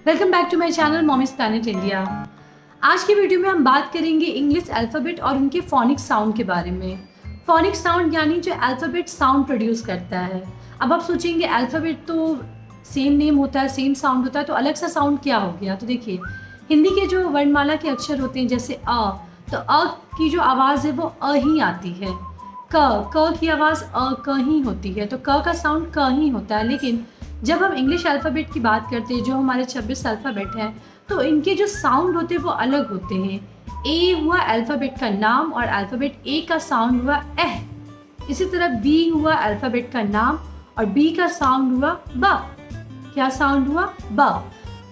Welcome back to my channel mommy's planet India. आज की video में हम बात करेंगे इंग्लिश अल्फ़ाबेट और उनके फोनिक साउंड के बारे में। फोनिक साउंड यानी जो अल्फ़ाबेट साउंड प्रोड्यूस करता है। अब आप सोचेंगे अल्फ़ाबेट तो सेम नेम होता है, सेम साउंड होता है, तो अलग सा साउंड क्या हो गया? तो देखिए, हिंदी के जो वर्णमाला के अक्षर होते हैं जैसे तो अ की जो आवाज़ है वो अ ही आती है। क की आवाज़ क ही होती है, तो क का साउंड क ही होता है। लेकिन जब हम इंग्लिश अल्फ़ाबेट की बात करते हैं, जो हमारे 26 अल्फ़ाबेट हैं, तो इनके जो साउंड होते हैं वो अलग होते हैं। ए हुआ अल्फ़ाबेट का नाम और अल्फ़ाबेट ए का साउंड हुआ एह। इसी तरह बी हुआ अल्फ़ाबेट का नाम और बी का साउंड हुआ ब। क्या साउंड हुआ? ब।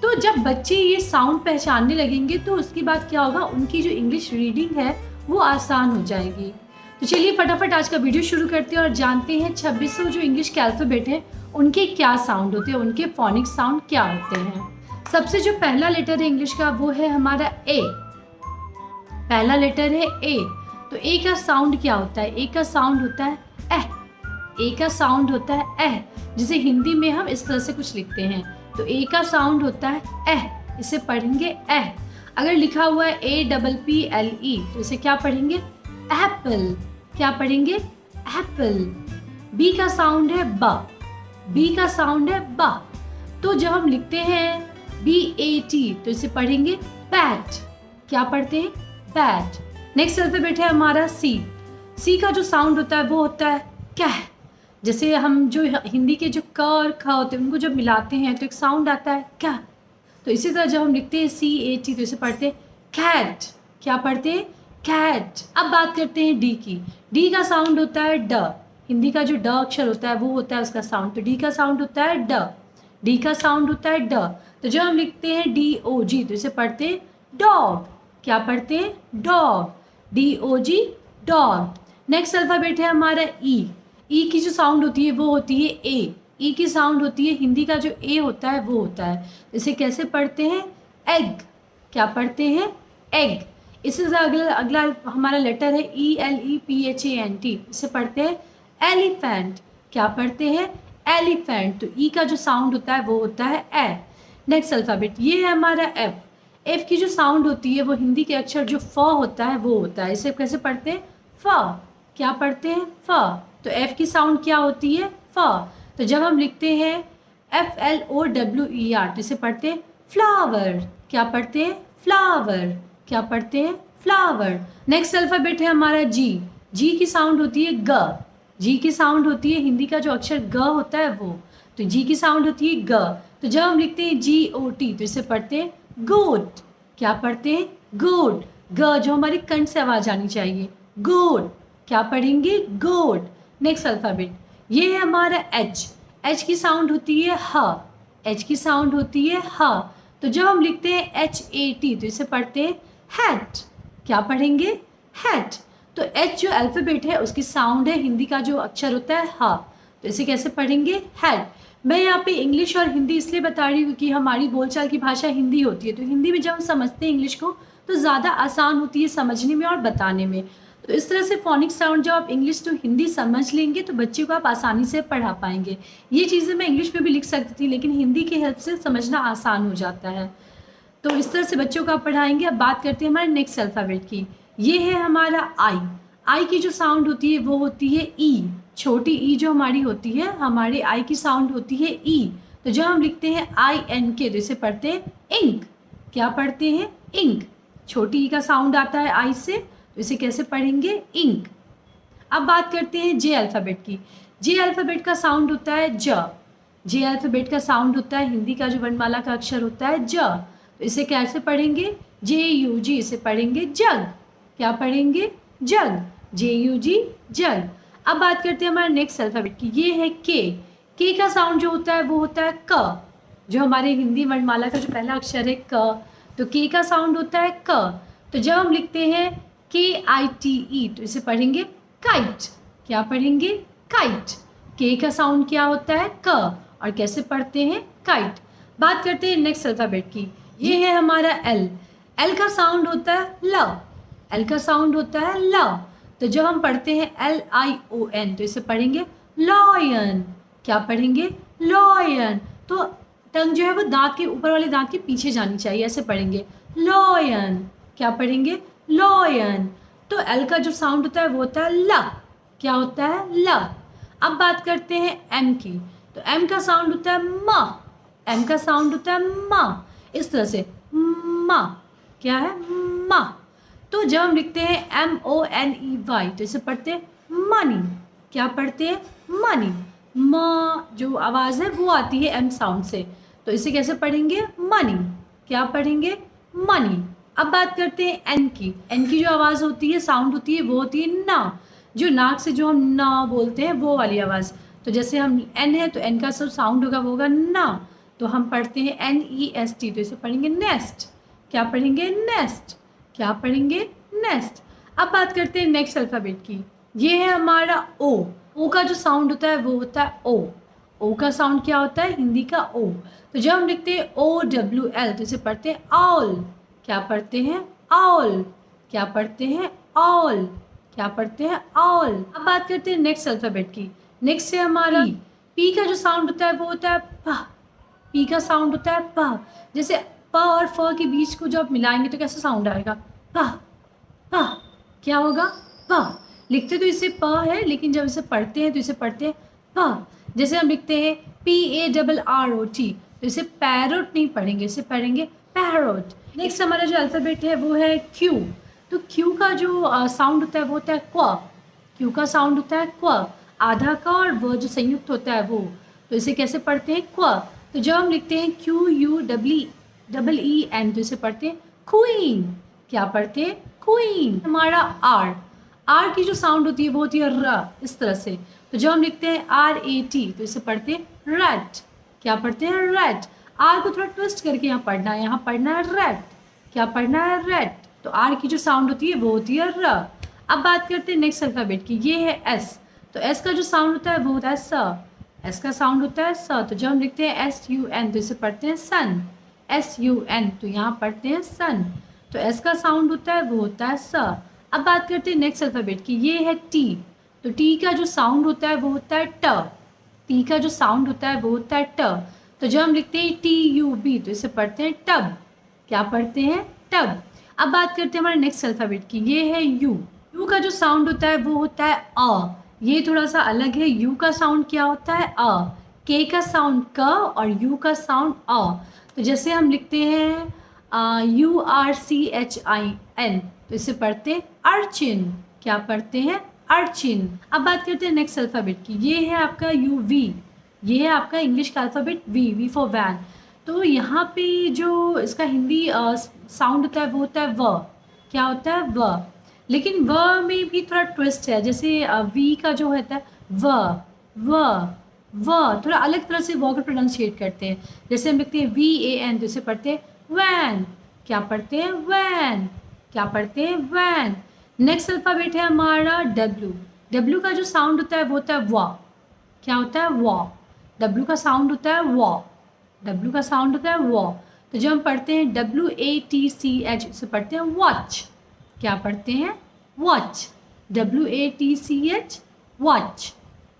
तो जब बच्चे ये साउंड पहचानने लगेंगे तो उसके बाद क्या होगा, उनकी जो इंग्लिश रीडिंग है वो आसान हो जाएगी। तो चलिए फटाफट आज का वीडियो शुरू करते हैं और जानते हैं 2600 जो इंग्लिश के अल्फ़ाबेट हैं उनके क्या साउंड होते हैं, उनके फोनिक साउंड क्या होते हैं। सबसे जो पहला लेटर है इंग्लिश का वो है हमारा ए। पहला लेटर है ए। तो ए का साउंड क्या होता है? ए का साउंड होता है एह। ए का साउंड होता है एह, जिसे हिंदी में हम इस तरह से कुछ लिखते हैं। तो ए का साउंड होता है एह, इसे पढ़ेंगे एह। अगर लिखा हुआ है APPLE तो इसे क्या पढ़ेंगे? एप्पल। क्या पढ़ेंगे? एप्पल। बी का साउंड है ब। बी का साउंड है ब। तो जब हम लिखते हैं BAT तो इसे पढ़ेंगे बैट। क्या पढ़ते हैं? बैट। नेक्स्ट अल्फाबेट है हमारा सी। सी का जो साउंड होता है वो होता है कैह। जैसे हम जो हिंदी के जो क और ख होते हैं उनको जब मिलाते हैं तो एक साउंड आता है क्या। तो इसी तरह जब हम लिखते हैं CAT तो इसे पढ़ते हैं कैट। क्या पढ़ते हैं? कैट। अब बात करते हैं डी की। डी का साउंड होता है ड। हिंदी का जो ड अक्षर होता है वो होता है उसका साउंड। तो डी का साउंड होता है ड। डी का साउंड होता है ड। तो जब हम लिखते हैं DOG तो इसे पढ़ते हैं डॉग। क्या पढ़ते हैं? Dog. DOG dog. Next alphabet है हमारा ई। ई की जो साउंड होती है वो होती है ए। ई की साउंड होती है, हिंदी का जो ए होता है वो होता है। इसे कैसे पढ़ते हैं? एग। क्या पढ़ते हैं? एग। इसी से अगला हमारा लेटर है ELEPHANT। इसे पढ़ते हैं एलिफेंट। क्या पढ़ते हैं? एलिफेंट। तो ई का जो साउंड होता है वो होता है ए। नेक्स्ट अल्फ़ाबेट ये है हमारा एफ। एफ की जो साउंड होती है वो हिंदी के अक्षर जो फ होता है वो होता है। इसे कैसे पढ़ते हैं? फ। क्या पढ़ते हैं? फ। तो एफ की साउंड क्या होती है? फ। तो जब हम लिखते हैं FLOWER तो इसे पढ़ते हैं फ्लावर। क्या पढ़ते हैं? फ्लावर। क्या पढ़ते हैं? फ्लावर। नेक्स्ट अल्फ़ाबेट है हमारा जी। जी की साउंड होती है ग। जी की साउंड होती है, हिंदी का जो अक्षर ग होता है वो। तो जी की साउंड होती है ग। तो जब हम लिखते हैं GOT तो इसे पढ़ते हैं गोट। क्या पढ़ते हैं? गोट। ग जो हमारी कंठ से आवाज़ आनी चाहिए, गोट। क्या पढ़ेंगे? गोट। नेक्स्ट अल्फ़ाबेट ये है हमारा एच। एच की साउंड होती है ह। एच की साउंड होती है ह। तो जब हम लिखते हैं HAT तो इसे पढ़ते हैं हैट। क्या पढ़ेंगे? हैट। तो एच जो अल्फ़ाबेट है उसकी साउंड है, हिंदी का जो अक्षर होता है ह। तो इसे कैसे पढ़ेंगे? हैट। मैं यहाँ पे इंग्लिश और हिंदी इसलिए बता रही हूँ क्योंकि हमारी बोलचाल की भाषा हिंदी होती है। तो हिंदी में जब हम समझते हैं इंग्लिश को तो ज़्यादा आसान होती है समझने में और बताने में। तो इस तरह से फोनिक साउंड जब आप इंग्लिश टू हिंदी समझ लेंगे तो बच्चे को आप आसानी से पढ़ा पाएंगे। ये चीज़ें मैं इंग्लिश में भी लिख सकती थी लेकिन हिंदी की हेल्प से समझना आसान हो जाता है। तो इस तरह से बच्चों को आप पढ़ाएंगे। अब बात करते हैं हमारे नेक्स्ट अल्फ़ाबेट की। ये है हमारा आई। आई की जो साउंड होती है वो होती है ई। छोटी ई जो हमारी होती है, हमारे आई की साउंड होती है ई। तो जब हम लिखते हैं INK तो इसे पढ़ते हैं इंक। क्या पढ़ते हैं? इंक। छोटी ई का साउंड आता है आई से, तो इसे कैसे पढ़ेंगे? इंक। अब बात करते हैं जे अल्फ़ाबेट की। जे अल्फ़ाबेट का साउंड होता है ज। जे अल्फ़ाबेट का साउंड होता है, हिंदी का जो वर्णमाला का अक्षर होता है ज। तो इसे कैसे पढ़ेंगे? JUG। इसे पढ़ेंगे जग। क्या पढ़ेंगे? जग। JUG जग। अब बात करते हैं हमारे नेक्स्ट अल्फ़ाबेट की। ये है के। के का साउंड जो होता है वो होता है क। जो हमारे हिंदी वर्णमाला का जो पहला अक्षर है क, तो के का साउंड होता है क। तो जब हम लिखते हैं KITE तो इसे पढ़ेंगे काइट। क्या पढ़ेंगे? काइट। के का साउंड क्या होता है? क। और कैसे पढ़ते हैं? काइट। बात करते हैं नेक्स्ट अल्फ़ाबेट की। ये है हमारा एल। एल का साउंड होता है ल। एल का साउंड होता है ल। तो जब हम पढ़ते हैं LION तो इसे पढ़ेंगे लॉयन। क्या पढ़ेंगे? लॉयन। तो टंग जो है वो दांत के ऊपर वाले दांत के पीछे जानी चाहिए, ऐसे पढ़ेंगे लॉयन। क्या पढ़ेंगे? लॉयन। तो एल का जो साउंड होता है वो होता है ल। क्या होता है? ल। अब बात करते हैं एम की। तो एम का साउंड होता है म। एम का साउंड होता है म, इस तरह से म। क्या है? म। तो जब हम लिखते हैं MONEY तो इसे पढ़ते हैं मनी। क्या पढ़ते हैं? मनी। म जो आवाज़ है वो आती है एम साउंड से, तो इसे कैसे पढ़ेंगे? मनी। क्या पढ़ेंगे? मनी। अब बात करते हैं एन की। एन की जो आवाज़ होती है, साउंड होती है, वो होती है ना। जो नाक से जो हम ना बोलते हैं वो वाली आवाज़। तो जैसे हम एन है तो एन का सब साउंड होगा वो होगा ना, तो हम पढ़ते हैं NEST, तो इसे पढ़ेंगे नेस्ट। क्या पढ़ेंगे? नेस्ट। क्या पढ़ेंगे? नेस्ट। अब बात करते हैं नेक्स्ट अल्फ़ाबेट की। ये है हमारा ओ। ओ का जो साउंड होता है वो होता है ओ। ओ का साउंड क्या होता है? हिंदी का ओ। तो जब हम लिखते हैं OWL तो इसे पढ़ते हैं ऑल। क्या पढ़ते हैं? ऑल। क्या पढ़ते हैं? ऑल। क्या पढ़ते हैं? ऑल। अब बात करते हैं नेक्स्ट अल्फ़ाबेट की। नेक्स्ट है हमारा पी का जो साउंड होता है वो होता है प। पी का साउंड होता है प। जैसे प और फ के बीच को जब मिलाएंगे तो कैसा साउंड आएगा? प। प। क्या होगा? प। लिखते तो इसे प है, लेकिन जब इसे पढ़ते हैं तो इसे पढ़ते हैं प। जैसे हम लिखते हैं PARROT तो इसे पैरोट नहीं पढ़ेंगे, इसे पढ़ेंगे पैरोट। नेक्स्ट हमारा जो अल्फ़ाबेट है वो है क्यू। तो क्यू का जो साउंड होता है वो होता है क्व। क्यू का साउंड होता है क्व। आधा का और व जो संयुक्त होता है वो, तो इसे कैसे पढ़ते हैं? क्व। तो जब हम लिखते हैं QUEEN तो इसे पढ़ते हैं क्वीन। क्या पढ़ते हैं? क्वीन। हमारा आर। आर की जो साउंड होती है वो होती है र, इस तरह से। तो जब हम लिखते हैं RAT तो इसे पढ़ते हैं रैट। क्या पढ़ते हैं? रैट। आर को थोड़ा ट्विस्ट करके यहाँ पढ़ना है, यहाँ पढ़ना है रैट। क्या पढ़ना है? रैट। तो आर की जो साउंड होती है वो होती है र। अब बात करते हैं नेक्स्ट अल्फ़ाबेट की। ये है एस। तो एस का जो साउंड होता है वो होता है स। एस का साउंड होता है स। तो जब हम लिखते हैं SUN तो इसे पढ़ते हैं सन। SUN तो यहाँ पढ़ते हैं सन। तो एस का साउंड होता है वो होता है स। अब बात करते हैं नेक्स्ट अल्फ़ाबेट की। ये है टी। तो टी का जो साउंड होता है वो होता है ट। टी का जो साउंड होता है वो होता है ट। तो जब हम लिखते हैं TUB तो इसे पढ़ते हैं टब। क्या पढ़ते हैं? टब। अब बात करते हैं हमारे नेक्स्ट अल्फ़ाबेट की। ये है यू। यू का जो साउंड होता है वो होता है अ। ये थोड़ा सा अलग है। यू का साउंड क्या होता है? अ। के का साउंड क और यू का साउंड अ। तो जैसे हम लिखते हैं URCHIN तो इसे पढ़ते हैं अर्चिन। क्या पढ़ते हैं? अर्चिन। अब बात करते हैं नेक्स्ट अल्फ़ाबेट की। ये है आपका UV। ये है आपका इंग्लिश का अल्फ़ाबेट V फॉर वैन। तो यहाँ पे जो इसका हिंदी साउंड होता है वो होता है व। क्या होता है? व। लेकिन व में भी थोड़ा ट्विस्ट है। जैसे वी का जो होता है व व व, थोड़ा अलग तरह से व को प्रोनाउंसिएट करते हैं। जैसे हम लिखते हैं VAN तो इसे पढ़ते हैं वैन। क्या पढ़ते हैं? वैन। क्या पढ़ते हैं? वैन। नेक्स्ट अल्फ़ाबेट है हमारा W। W का जो साउंड होता है वो होता है व। क्या होता है? व। W का साउंड होता है व। W का साउंड होता है व। तो जब हम पढ़ते हैं WATCH इसे पढ़ते हैं वॉच। क्या पढ़ते हैं? Watch. WATCH watch.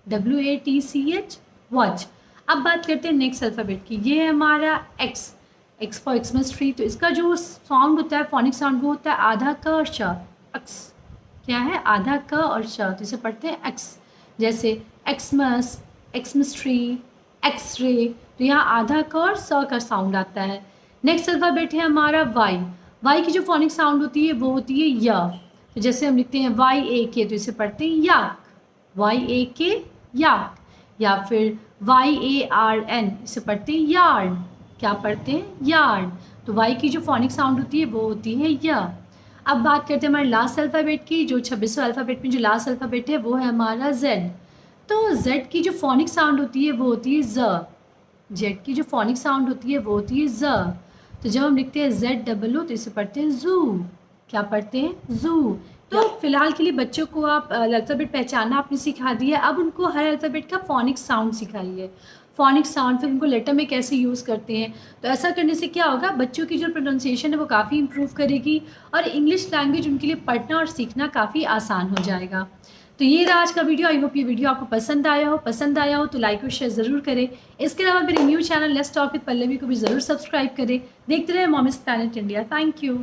WATCH watch. अब बात करते हैं नेक्स्ट अल्फ़ाबेट की। ये है हमारा X। X for Xmas tree. तो इसका जो साउंड होता है, फोनिक साउंड, वो होता है आधा क और श। एक्स। क्या है? आधा क और श। तो इसे पढ़ते हैं एक्स। जैसे एक्समस, एक्समस ट्री, एक्सरे। तो यहाँ आधा क और स का साउंड आता है। नेक्स्ट अल्फ़ाबेट है हमारा वाई। वाई की जो फोनिक साउंड होती है वो होती है य। तो जैसे हम लिखते हैं YAK तो इसे पढ़ते हैं याक। YAK याक। या फिर YARN इसे पढ़ते हैं यार्न। क्या पढ़ते हैं? यार्न। तो वाई की जो फोनिक साउंड होती है वो होती है य। अब बात करते हैं हमारे लास्ट अल्फ़ाबेट की। जो 26वें अल्फ़ाबेट में जो लास्ट अल्फ़ाबेट है वो है हमारा Z। तो Z की जो फोनिक साउंड होती है वो होती है ज। Z की जो फोनिक साउंड होती है वो होती है ज। तो जब हम लिखते हैं ZOO तो इसे पढ़ते हैं जू। क्या पढ़ते हैं? जू। तो फिलहाल के लिए बच्चों को आप अल्फ़ाबेट पहचानना आपने सिखा दिया। अब उनको हर अल्फ़ाबेट का फोनिक साउंड सिखाइए। फोनिक साउंड फिर उनको लेटर में कैसे यूज़ करते हैं। तो ऐसा करने से क्या होगा, बच्चों की जो प्रोनाउंसिएशन है वो काफ़ी इंप्रूव करेगी और इंग्लिश लैंग्वेज उनके लिए पढ़ना और सीखना काफ़ी आसान हो जाएगा। तो ये रहा आज का वीडियो। आई होप ये वीडियो आपको पसंद आया हो तो लाइक और शेयर ज़रूर करें। इसके अलावा मेरे new channel let's talk with Pallavi को भी ज़रूर सब्सक्राइब करें। देखते रहे moms planet India. Thank you.